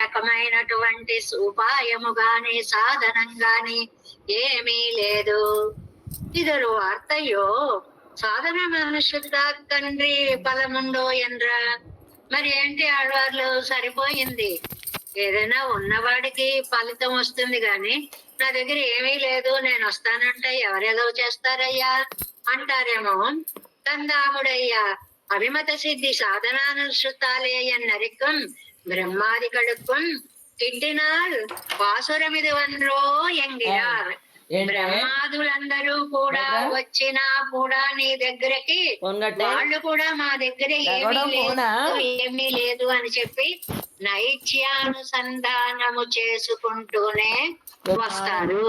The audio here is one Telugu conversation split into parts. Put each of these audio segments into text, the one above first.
రకమైనటువంటి ఉపాయము గాని సాధనం గాని ఏమీ లేదు. ఇదరు వార్తయో సాధన మనుషుద్దాకండ్రి బలముండో ఎంద్ర. మరి ఏంటి ఆడవాళ్ళు, సరిపోయింది. ఏదైనా ఉన్నవాడికి ఫలితం వస్తుంది గాని నా దగ్గర ఏమీ లేదు, నేను వస్తానంటే ఎవరేదో చేస్తారయ్యా అంటారేమో. తందాముడయ్యా அபிமத சித்தி சாதனானுஷ்டாலே என்னரிக்கும் பிரம்மாதிகளுக்கும் கிட்டினால் வாசுரமிது వన్రో ఎంగిరార్. బ్రహ్మాదులందరూ కూడా వచ్చినా కూడా నీ దగ్గరకి వాళ్ళు కూడా మా దగ్గర ఏమీ లేదు అని చెప్పి నైత్యానుసంధానము చేసుకుంటూనే వస్తారు.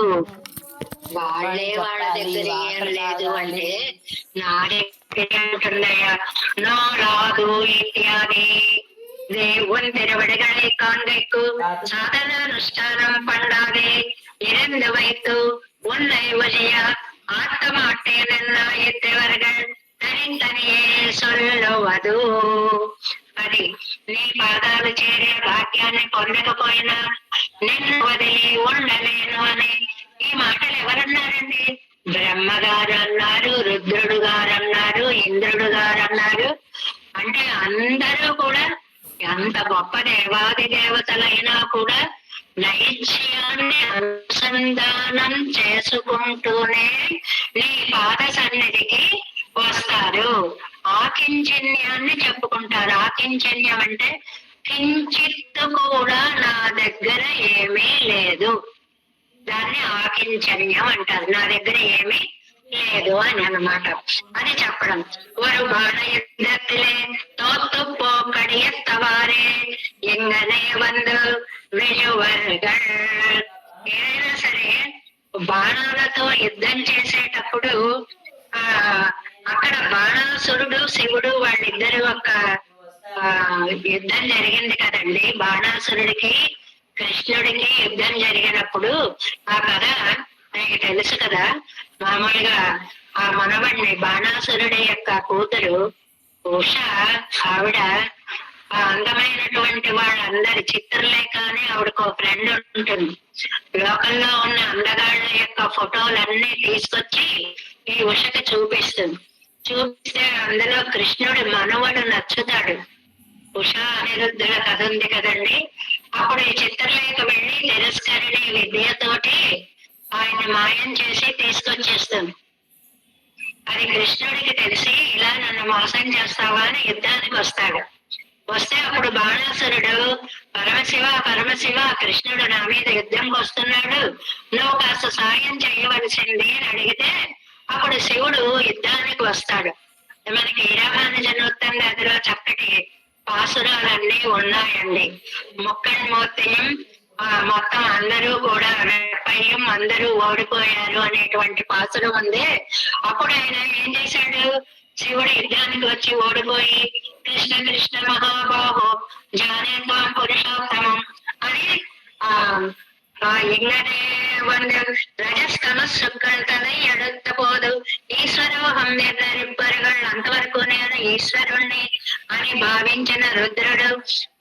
వాళ్ళే వాళ్ళ దగ్గర ఏం లేదు అంటే నా దగ్గర ఉంటుందయ్యా, నో రాదు ఇత్యాది தேவன் திருவடிகளை காண்கைக்கு சாதனானுஷ்டானம் பண்ணாதே இறந்து வைத்து உன்னை ஒழிய ஆத்த மாட்டேன் என்னாயத்தவர்கள் தனித்தனியே சொல்லுவது. అది నీ పాదాలు చేరే భాగ్యాన్ని పొందకపోయినా నిన్ను వదిలి ఉండలేను అని ఈ మాటలు ఎవరన్నారండి? బ్రహ్మగారు అన్నారు, రుద్రుడు గారు అన్నారు, ఇంద్రుడు గారు అన్నారు. అంటే అందరూ కూడా ఎంత గొప్ప దేవాది దేవతలైనా కూడా నైత్యాన్ని అనుసంధానం చేసుకుంటూనే నీ పాద సన్నిధికి వస్తారు. ఆకించన్యాన్ని చెప్పుకుంటారు. ఆకించన్యం అంటే కించిత్తు కూడా నా దగ్గర ఏమీ లేదు, దాన్ని ఆకించన్యం అంటారు. నా దగ్గర ఏమీ లేదు అని అన్నమాట. అని చెప్పడం. ஒரு பான யுத்தத்திலே தோத்து போக்கடியத்தவாரே எங்கனே வந்து విజువర్గల్. ఏదైనా సరే బాణాలతో యుద్ధం చేసేటప్పుడు అక్కడ బాణాసురుడు శివుడు వాళ్ళిద్దరు ఒక యుద్ధం జరిగింది కదండి. బాణాసురుడికి కృష్ణుడికి యుద్ధం జరిగినప్పుడు ఆ కథ మీకు తెలుసు కదా. మామూలుగా ఆ మనవడిని బాణాసురుడి యొక్క కూతురు ఉష, ఆవిడ ఆ అందమైనటువంటి వాళ్ళందరి చిత్రలేఖ అని ఆవిడకు ఫ్రెండ్ ఉంటుంది. లోకల్లో ఉన్న అందగాళ్ళ యొక్క ఫోటోలన్నీ తీసుకొచ్చి ఈ ఉషకి చూపిస్తుంది. చూపిస్తే అందులో కృష్ణుడి మనవడు నచ్చుతాడు. ఉషా అనిరుద్ధుల కథ ఉంది కదండి. అప్పుడు ఈ చిత్రలేఖ వెళ్ళి తిరస్కరణి విద్యతోటి ఆయన మాయం చేసి తీసుకొచ్చేస్తుంది. అది కృష్ణుడికి తెలిసి ఇలా నన్ను మోసం చేస్తావా అని యుద్ధానికి వస్తాడు. వస్తే అప్పుడు బాణాసురుడు పరమశివ పరమశివ, కృష్ణుడు నా మీద యుద్ధంకి వస్తున్నాడు, నువ్వు కాస్త సాయం చేయవలసింది అని అడిగితే అప్పుడు శివుడు యుద్ధానికి వస్తాడు. మనకి రామానుజనోత్తం గదిలో చక్కటి పాసురాలన్నీ ఉన్నాయండి. ముక్కన్మూర్తియం మొత్తం అందరూ కూడా పైయం అందరూ ఓడిపోయారు అనేటువంటి పాసురం ఉంది. అప్పుడు ఆయన ఏం చేశాడు? శివుడు యుద్ధానికి వచ్చి ఓడిపోయి కృష్ణ కృష్ణ మహాబాహో జానే త్వం పురుషోత్తమం అని ఇన్నదే ಒಂದು రజస్తమస్సుక్కల్ తలై ఎడుத்த పోదు ఈశ్వరోహం నిర్ణరిబ్బరుగల్ అంతవరకు నేను ఈశ్వరుణ్ణి అని భావించిన రుద్రుడు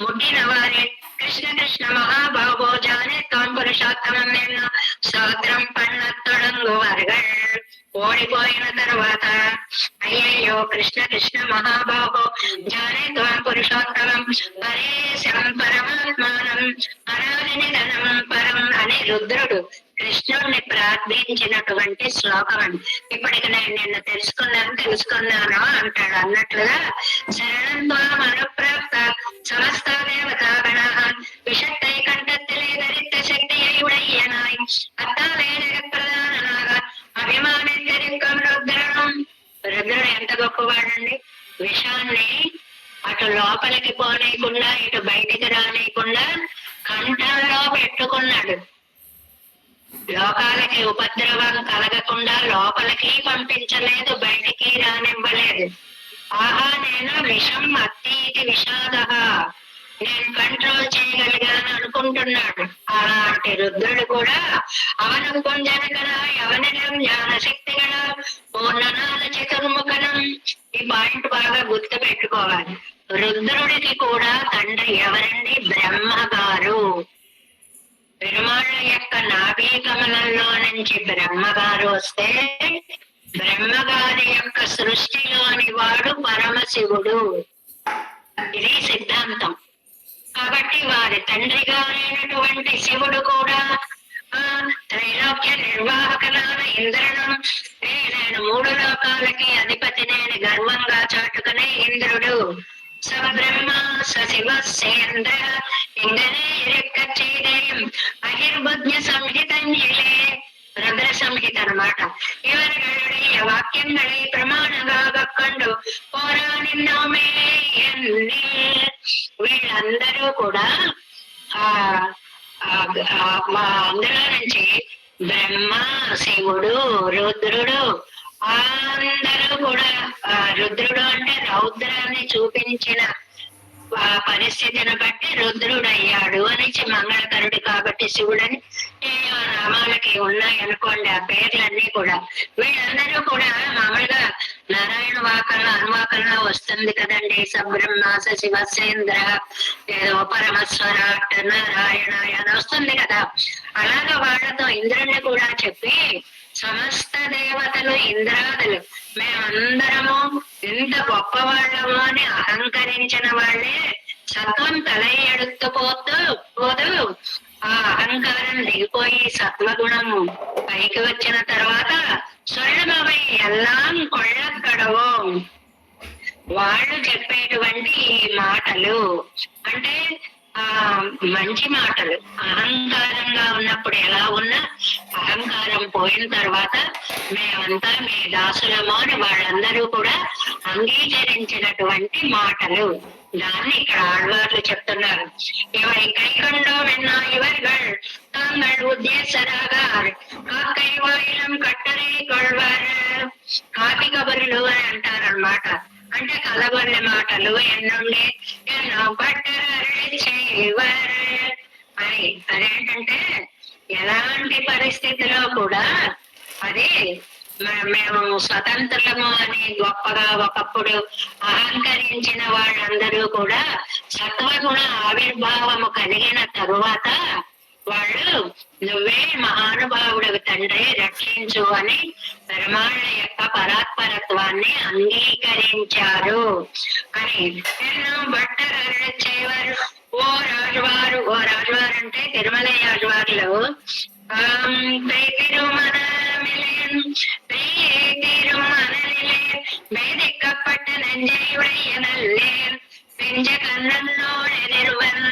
ముట్టిన వారి కృష్ణ కృష్ణ మహాబాహో జానే త్వం పురుషోత్తమం నిన్ను స్తోత్రం పన్నత్తొడంగు వర్గల్. ఓడిపోయిన తర్వాత అయ్యయ్యో కృష్ణ కృష్ణ మహాబాహో జానే త్వం పురుషోత్తమం పరేశం పరమాత్మానం అనాదిని ధనం పరం అని రుద్రుడు కృష్ణుడిని ప్రార్థించినటువంటి శ్లోకం అండి. ఇప్పటికి నేను నిన్ను తెలుసుకున్నాను అంటాడు. అన్నట్లుగా శరణంతో అనుప్రాప్త సమస్త దేవతాగణ విషత్తై కంఠత్తిలే ధరిత్త శక్తి అయుడయ్యనాయ్ అత్తావేద ప్రధాననాగా అభిమానించరికం రుద్రం. రుద్రుడు ఎంత గొప్పవాడండి. విషాన్ని అటు లోపలికి పోనీయకుండా ఇటు బయటికి రానియకుండా కంఠంలో పెట్టుకున్నాడు. లోకాలకి ఉపద్రవం కలగకుండా లోపలికి పంపించలేదు, బయటికి రానివ్వలేదు. ఆహా నేను విషం అత్తీతి విషాద, నేను కంట్రోల్ చేయగలిగాను అనుకుంటున్నాడు. అలాంటి రుద్రుడు కూడా అవనం పుంజనకర యవనం జ్ఞానశక్తిగల పూర్ణనాద చతుర్ముఖనం. ఈ పాయింట్ బాగా గుర్తు పెట్టుకోవాలి. రుద్రుడికి కూడా తండ్రి ఎవరండి? బ్రహ్మ గారు. యొక్క నాభీ కమలంలో నుంచి బ్రహ్మగారు వస్తే బ్రహ్మగారి యొక్క సృష్టిలోని వాడు పరమశివుడు. ఇది సిద్ధాంతం. కాబట్టి వారి తండ్రి గారైనటువంటి శివుడు కూడా త్రైలోక్య నిర్వాహకనాన ఇంద్రుడు, నేను 3 లోకాలకి అధిపతి నేను గర్వంగా చాటుకునే ఇంద్రుడు. సబ్రహ్మ సశివ సేంద్ర ఇంగనే ఇరక్కచేదయం అహిర్బుజ్ఞ సంహితంజిలే రుద్ర సంహిత అన్నమాట. ఇవరుடைய వాక్యంಗಳే ప్రమాణంగా కండు పోరానిన్నోమే ఎన్ని. వీళ్ళందరూ కూడా మా అందులో నుంచి బ్రహ్మ, శివుడు, రుద్రుడు అందరూ కూడా, రుద్రుడు అంటే రౌద్రాన్ని చూపించిన పరిస్థితిని బట్టి రుద్రుడు అయ్యాడు అని మంగళకరుడు కాబట్టి శివుడని నామాలకి ఉన్నాయి అనుకోండి ఆ పేర్లన్నీ కూడా. వీళ్ళందరూ కూడా మామూలుగా నారాయణ వాకల్లో అనువాకంలో వస్తుంది కదండి, సబ్రహ్మ శివసేంద్ర ఏదో పరమస్వరాట్ నారాయణ అని వస్తుంది కదా. అలాగా వాళ్ళతో ఇంద్రుడిని కూడా చెప్పి సమస్త దేవతలు ఇంద్రాదులు మేమందరము ఇంత గొప్ప వాళ్ళము అని అహంకరించిన వాళ్ళే సత్వం తలై ఎడుతూ పోదు ఆ అహంకారం దిగిపోయి సత్వగుణం పైకి వచ్చిన తర్వాత సొల్లమవై ఎల్లాం కొళ్ళక్కడవో. వాళ్ళు చెప్పేటువంటి ఈ మాటలు అంటే మంచి మాటలు. అహంకారంగా ఉన్నప్పుడు ఎలా ఉన్నా అహంకారం పోయిన తర్వాత మేమంతా మీ దాసులము అని వాళ్ళందరూ కూడా అంగీకరించినటువంటి మాటలు. దాన్ని ఇక్కడ ఆళ్వార్లు చెప్తున్నారు. ఇవై కైకొండో విన్నా ఇవర్గల్ తాంగల్ ఉద్దేశరాగార్ కాకైవాయిలం కట్టరే కొల్వార్. కాకి కబుర్లు అని అంటారన్నమాట. అంటే కలబొల్లి మాటలు ఎన్నుండి ఎన్నో పట్టరళి చేయవర్ అని. అదేంటంటే ఎలాంటి పరిస్థితిలో కూడా అది మేము స్వతంత్రము అని గొప్పగా ఒకప్పుడు అహంకరించిన వాళ్ళందరూ కూడా సత్వగుణ ఆవిర్భావము కలిగిన తరువాత వాళ్ళు నువ్వే మహానుభావుడు తండ్రి రక్షించు అని పెరుమాళ్ళ యొక్క పరాత్పరత్వాన్ని అంగీకరించారు అని. ఎన్నో బట్టలు చేయవారు. ఓ రాజువారు అంటే తిరుమల రాజువారులు வேதிக்கப்பட்ட நெஞ்சை உடையனல்லே நெஞ்ச கண்ணனோடு நிறுவன்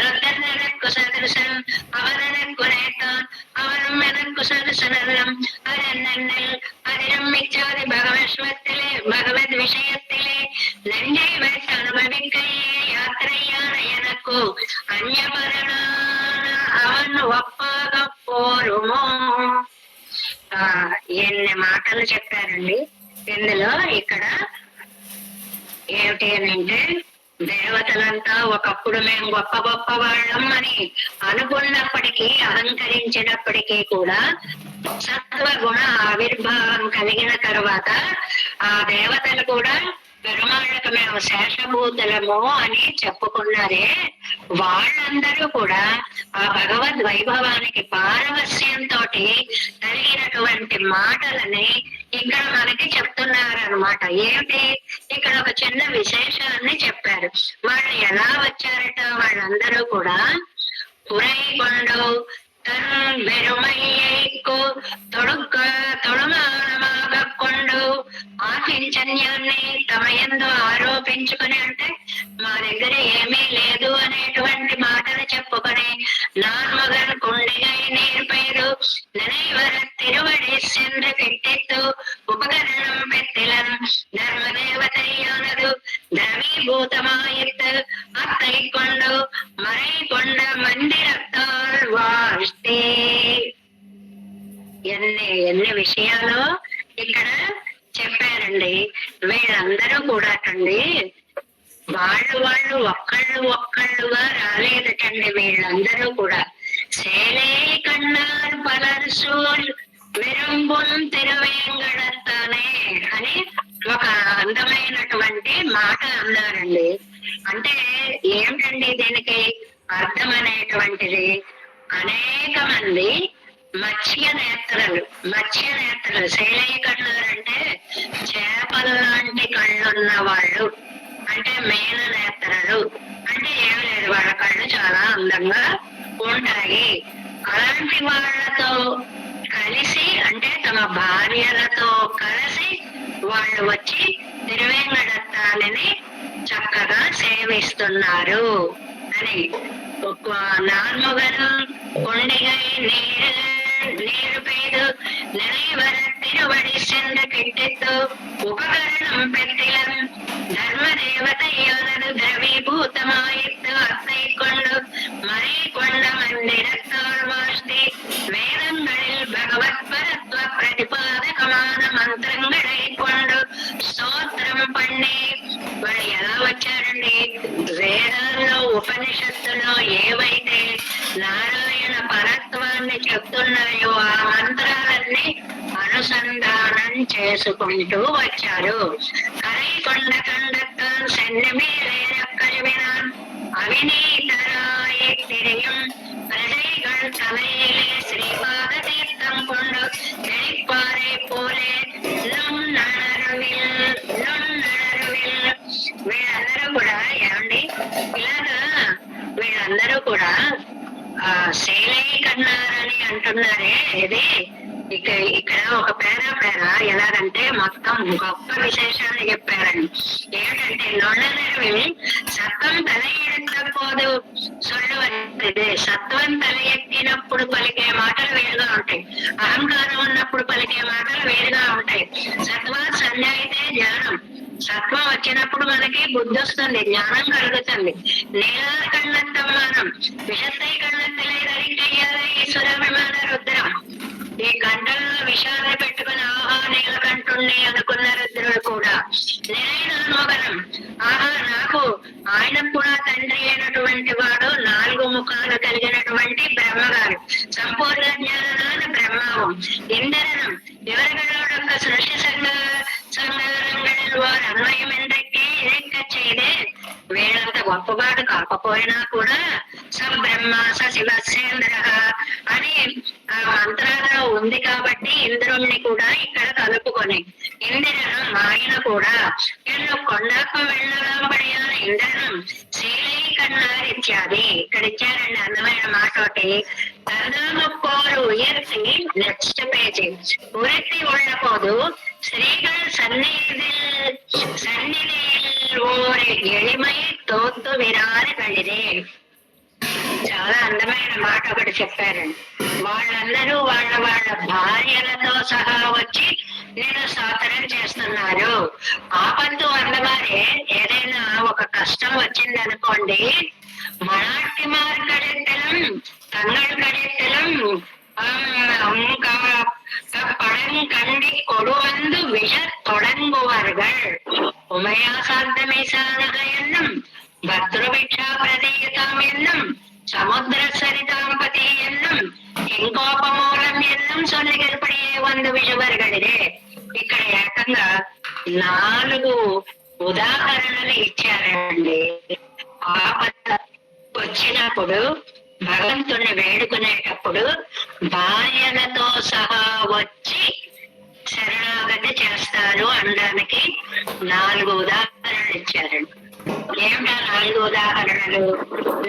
ருத்தன் எனக்கு சதൃശன் அவன் எனக்கு நேத்தான் அவனும் எனக்கு சதൃശനെല്ലാം അരന്നൽ അതിനും മിച്ചാതി ഭഗവത്വത്തിലെ ഭഗവത് വിഷയത്തിലെ നെഞ്ചை വെച്ച് അനുഭവിക്കയെ യാത്രയാണ് എനക്കു അന്യപരണ അവൻ ఒప్పాగ పోరుమో. ఎన్ని మాటలు చెప్పారండి ఇందులో. ఇక్కడ ఏమిటి అని అంటే దేవతలంతా ఒకప్పుడు మేము గొప్ప గొప్ప వాళ్ళం అని అనుకున్నప్పటికీ అహంకరించినప్పటికీ కూడా సత్వగుణ ఆవిర్భావం కలిగిన తర్వాత ఆ దేవతలు కూడా పెరుమాళ్ళకు మేము శేషభూతులము అని చెప్పుకున్నారే. వాళ్ళందరూ కూడా ఆ భగవద్ వైభవానికి పారవస్యంతో కలిగినటువంటి మాటలని ఇక్కడ మనకి చెప్తున్నారనమాట. ఏమిటి ఇక్కడ ఒక చిన్న విశేషాన్ని చెప్పారు. వాళ్ళు ఎలా వచ్చారట, వాళ్ళందరూ కూడా పురైకొండు తన్ వెరుమయ్యకు తొడుమానమాగొండు ఆకించన్యాన్ని తమ యందు ఆరోపించుకుని, అంటే మా దగ్గర ఏమీ లేదు అనేటువంటి మాటలు చెప్పుకొని நான் மகன் குண்டிகை நீர் பெய்து நினைவர திருவடி சென்று பெட்டித்து உபகரணம் பெத்திலன் தர்மதேவதையானது திரவீபூதமாயித்து அத்தை கொண்டு மறை கொண்ட మందిరத்தால் வாழ்த்தி. ఎన్ని విషయాలు ఇక్కడ చెప్పారండి. వీళ్ళందరూ కూడా అండి వాళ్ళు ఒక్కళ్ళుగా రాలేదటండి. వీళ్ళందరూ కూడా సేలే కన్నారు పలర్సూల్ విరంబుం తిరువేంగడతానే అని ఒక అందమైనటువంటి మాట అన్నారండి. అంటే ఏమిటండి దీనికి అర్థం అనేటువంటిది? అనేక మంది మత్స్య నేత్రలు శైలయ కన్నులు అంటే చేపల లాంటి కళ్ళున్న వాళ్ళు, అంటే మేన నేత్రలు అంటే ఏమి లేదు, వాళ్ళ కళ్ళు చాలా అందంగా ఉంటాయి. అలాంటి వాళ్ళతో కలిసి, అంటే తమ భార్యలతో కలిసి వాళ్ళు వచ్చి తిరువేంగడత్తాలని చక్కగా సేవిస్తున్నారు అని. నార్ముగను కొండిగై నీరు పెയ്തു நிறைவர திருவடி சென்று கிட்டித்து உபகரணம் பெற்றிலம் ധർമ്മദേവതയാനത് ദ്രവീഭൂതമായിട്ട് അത്തൈ കൊണ്ട് മറി കൊണ്ട മന്ദിരത്താൽ വാഷ്ടി വേദങ്ങളിൽ ഭഗവത് പരത്വ ప్రతిపాదకమాన మంత్రంగళై കൊണ്ട് స్తోత్రం పండి. వాళ్ళు ఎలా వచ్చారండి? వేదాల్లో ఉపనిషత్తులో ఏవైతే నారాయణ పరత్వాన్ని చెప్తున్నాయో ఆ మంత్రాలన్నీ అనుసంధానం చేసుకుంటూ వచ్చారు. కరై కొండ కండత్తాన్ సెన్నమేలేనక్కలివినాన్ అవినీతరాయి తిరియం ప్రజైகள் தலையிலே శ్రీపాద తీర్థం கொண்டு தெளிப்பாரை போலே నున్నడరువిల్. వీళ్ళందరూ కూడా ఏమండి ఇలాగా వీళ్ళందరూ కూడా శైలైకన్నారని అంటున్నారే, ఇది ఇక్కడ ఒక పేర ఎలాగంటే మొత్తం గొప్ప విశేషాన్ని చెప్పారండి. ఏమిటంటే నొన్ననరువి సత్వం తల ఎత్తపోదు సొల్లువది. సత్వం తల ఎత్తినప్పుడు పలికే మాటలు వేరుగా ఉంటాయి, అహంకారం ఉన్నప్పుడు పలికే మాటలు వేరుగా ఉంటాయి. సత్వ సంధ్య అయితే జ్ఞానం, సత్వం వచ్చినప్పుడు మనకి బుద్ధి వస్తుంది, జ్ఞానం కలుగుతుంది. నీలార కన్నత్తమానం విషత్తై కన్నత్తలేదరికయ్యాల ఈశ్వర విమాన రుద్రం. ఈ గంటల్లో విషాన్ని పెట్టుకుని ఆహా నీలకంఠుణ్ణి అనుకున్న రుద్రుడు కూడా నిరైనామోగనం. ఆహా నాకు ఆయన కూడా తండ్రి అయినటువంటి వాడు, 4 ముఖాలు కలిగినటువంటి బ్రహ్మగారు, సంపూర్ణ జ్ఞానాన బ్రహ్మావం ఇంద్రనం ఇవరుಗಳோட సృష్టి సంఘారంగళిన వారు అన్వయం ఎందకే ఇదెక్క చేయదే. వీళ్ళంత గొప్పవాడు కాకపోయినా కూడా సబ్రహ్మ శివసేంద్ర అని ఆ మంత్రాలలో ఉంది కాబట్టి ఇంద్రుణ్ణి కూడా ఇక్కడ కలుపుకొని ఇంద్రనం ఆయన కూడా ఎన్నో కొండకు వెళ్ళబడియాల ఇంద్రనం శైలైకన్నారిత్యాది. ఇక్కడ ఇచ్చారండి అందమైన మాట ఒకటి. தர்தாமுக்கோரு உயர்த்தி நெக்ஸ்ட் பேஜ் உயர்த்தி உள்ள போது ஸ்ரீகள் సన్నిధిల్ ఓరి ఎளிமை తోత్తు విరారగలిదే. చాలా అందమైన మాట ఒకటి చెప్పారండి. వాళ్ళందరూ వాళ్ళ భార్యలతో సహా వచ్చి నేను స్తోత్రం చేస్తున్నారు. ఆపత్తు అన్నవారే ఏదైనా ఒక కష్టం వచ్చింది అనుకోండి, మనాటిమార్ కడెత్తలం తங்கள் కడెత్తలం படம் கண்டி கொடுவந்து விஷ தொடங்குவார்கள். உமையாசார்த்தமேசானக என்னும் பத்ருபிக்ஷா பிரதீயதாம் என்னும் சமுத்திர சரிதாம்பதி என்னும் ఇంకోపమూలం ఎన్నం సొల్లిగల్పడియే వందు విషవర్గడిదే. ఇక్కడ ఏకంగా 4 ఉదాహరణలు ఇచ్చారండి. ఆపద వచ్చినప్పుడు భగవంతుని వేడుకునేటప్పుడు భార్యలతో సహా వచ్చి శరణాగతి చేస్తారు అనడానికి 4 ఉదాహరణలు ఇచ్చారండి. ఏమిటా 4 ఉదాహరణలు?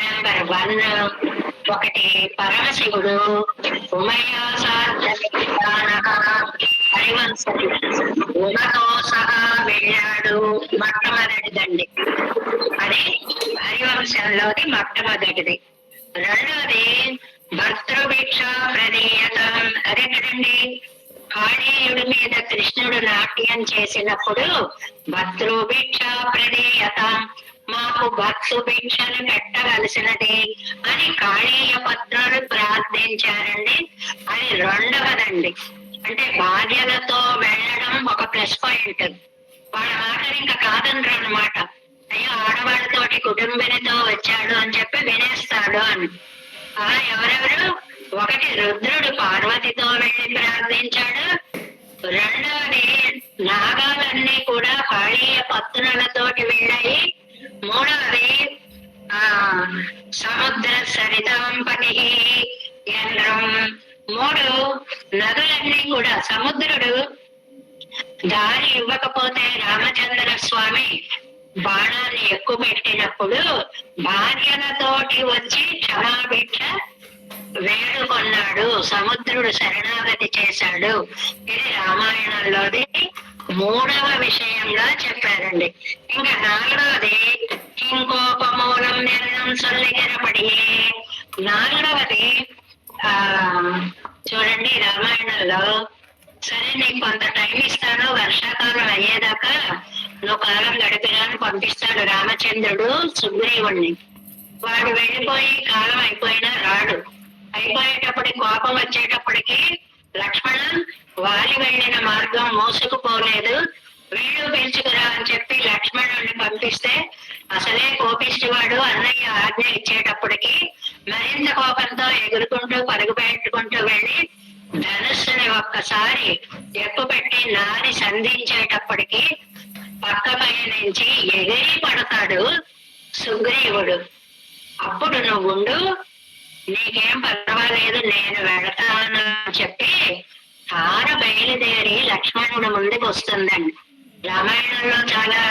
నెంబర్ 1, ఒకటి పరమశివుడు హరివంశుడు ఉమతో సహా వెళ్ళాడు, మొట్టమొదటిదండి. అది హరివంశంలోది మొట్టమొదటిది. రెండోది భర్తృభిక్ష ప్రదీయతం. అదే కదండి, కాళీయుడి మీద కృష్ణుడు నాట్యం చేసినప్పుడు భర్తృభిక్ష ప్రదీయతం, మాకు భక్తు భిక్షను పెట్టవలసినది అని కాళీయ పత్రులు ప్రార్థించారండి. అది రెండవదండి. అంటే భార్యలతో వెళ్ళడం ఒక ప్లస్ పాయింట్. వాళ్ళ మాటలు ఇంకా కాదనరు అన్నమాట. అయ్యో ఆడవాళ్ళతోటి కుటుంబినితో వచ్చాడు అని చెప్పి వినేస్తాడు అని. ఎవరెవరు? ఒకటి రుద్రుడు పార్వతితో వెళ్ళి ప్రార్థించాడు. రెండవది నాగాలన్నీ కూడా కాళీయ పత్రులతోటి వెళ్ళాయి. మూడవది సముద్ర సరితాంపతి మూడు, నదులన్నీ కూడా సముద్రుడు దారి ఇవ్వకపోతే రామచంద్ర స్వామి బాణాన్ని ఎక్కువ పెట్టినప్పుడు భార్యలతోటి వచ్చి క్షమాభిక్ష వేడుకొన్నాడు, సముద్రుడు శరణాగతి చేశాడు. ఇది రామాయణంలోది మూడవ విషయంగా చెప్పారండి. ఇంకా నాలుగవది ఇంకోపమూలం నిర్ణం సొల్లిగరపడియే. నాలుగవది చూడండి, రామాయణంలో సరే నీకు కొంత టైం ఇస్తాను, వర్షాకాలం అయ్యేదాకా నువ్వు కాలం గడిపిరాని పంపిస్తాడు రామచంద్రుడు సుగ్రీవుణ్ణి. వాడు వెళ్ళిపోయి కాలం అయిపోయినా రాడు. అయిపోయేటప్పటికి కోపం వచ్చేటప్పటికి లక్ష్మణ వాలి వెళ్ళిన మార్గం మోసుకుపోలేదు, వీడు పిలుచుకురా అని చెప్పి లక్ష్మణుడిని పంపిస్తే అసలే కోపిష్టివాడు అన్నయ్య ఆజ్ఞ ఇచ్చేటప్పటికి మరింత కోపంతో ఎగురుకుంటూ పరుగు పెట్టుకుంటూ వెళ్ళి ధనుస్సుని ఒక్కసారి ఎక్కుపెట్టి నారి సంధించేటప్పటికి పక్క పై నుంచి ఎగిరి పడతాడు సుగ్రీవుడు. అప్పుడు నువ్వుండు, నీకేం పర్వాలేదు, నేను వెళతాను అని చెప్పి తార బయలుదేరి లక్ష్మణుడు ముందుకు వస్తుందండి. రామాయణంలో చాలా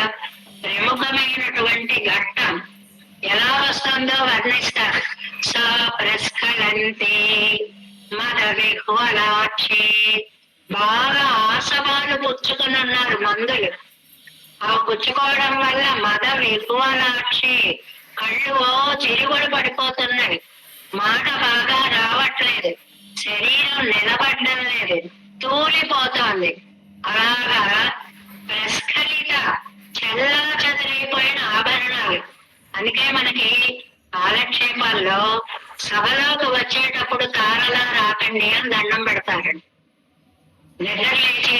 ప్రముఖమైనటువంటి ఘట్టం. ఎలా వస్తుందో వర్ణిస్తారు. స ప్రస్ఖలంతే మద విహ్వలాక్షి. బాగా ఆసవాలు పుచ్చుకుని ఉన్నారు మందులు. ఆ పుచ్చుకోవడం వల్ల మద విహ్వలాక్షి కళ్ళు చిరుగుడు పడిపోతున్నాయి, మాట బాగా రావట్లేదు, శరీరం నిలబడడం లేదు, తూలిపోతోంది. అలాగా ప్రస్ఖలిత చెల్లా చెదరైపోయిన ఆభరణాలు. అందుకే మనకి కాలక్షేపాల్లో సభలోకి వచ్చేటప్పుడు తారలా రాకండి అని దండం పెడతారండి. నిద్ర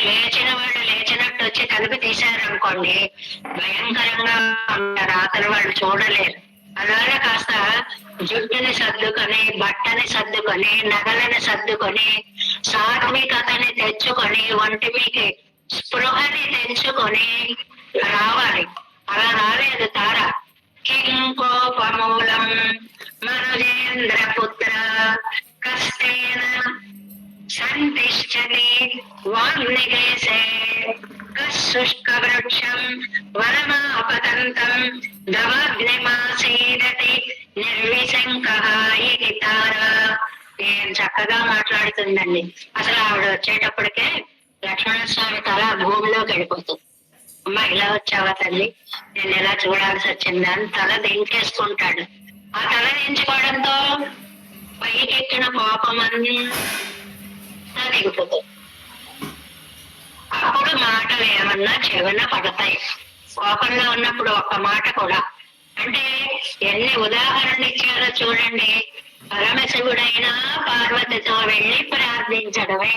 లేచిన వాళ్ళు లేచినట్టు వచ్చి తలుపు తీశారనుకోండి, భయంకరంగా రాత్రి వాళ్ళు చూడలేరు. అలాగే కాస్త జుట్టుని సర్దుకొని, బట్టని సర్దుకొని, నగలని సర్దుకొని, సాత్వికతని తెచ్చుకొని, ఒంటి మీకి స్పృహని తెచ్చుకొని రావాలి. అలా రాలేదు తార. కింకోపమూలం మనుజేంద్ర పుత్ర కష్టేన సంతిష్ఠతి వాగ్నికేశే కశుష్క వృక్షం వనమాపతంతం దవగ్నిమాసీదతి నిర్విశంకః. ఇది తార ఏం చక్కగా మాట్లాడుతుందండి. అసలు ఆవిడ వచ్చేటప్పటికే లక్ష్మణస్వామి తల భూమిలోకి వెళ్ళిపోతుంది. అమ్మ ఇలా వచ్చావా తల్లి, నేను ఎలా చూడాల్సి వచ్చిందా అని తల దించేసుకుంటాడు. ఆ తల దించుకోవడంతో పైకెక్కిన కోపం అంతా దిగుతుంది. అప్పుడు మాటలు ఏమన్నా చెవిన పడతాయి. కోపంలో ఉన్నప్పుడు ఒక్క మాట కూడా. అంటే ఎన్ని ఉదాహరణలు ఇచ్చారో చూడండి. పరమశివుడైనా పార్వతితో వెళ్ళి ప్రార్థించడమే,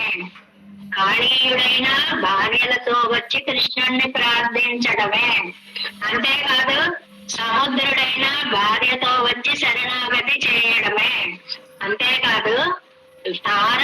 కాళీయుడైనా భార్యలతో వచ్చి కృష్ణుణ్ణి ప్రార్థించడమే, అంతేకాదు సముద్రుడైనా భార్యతో వచ్చి శరణాగతి చేయడమే, అంతేకాదు తార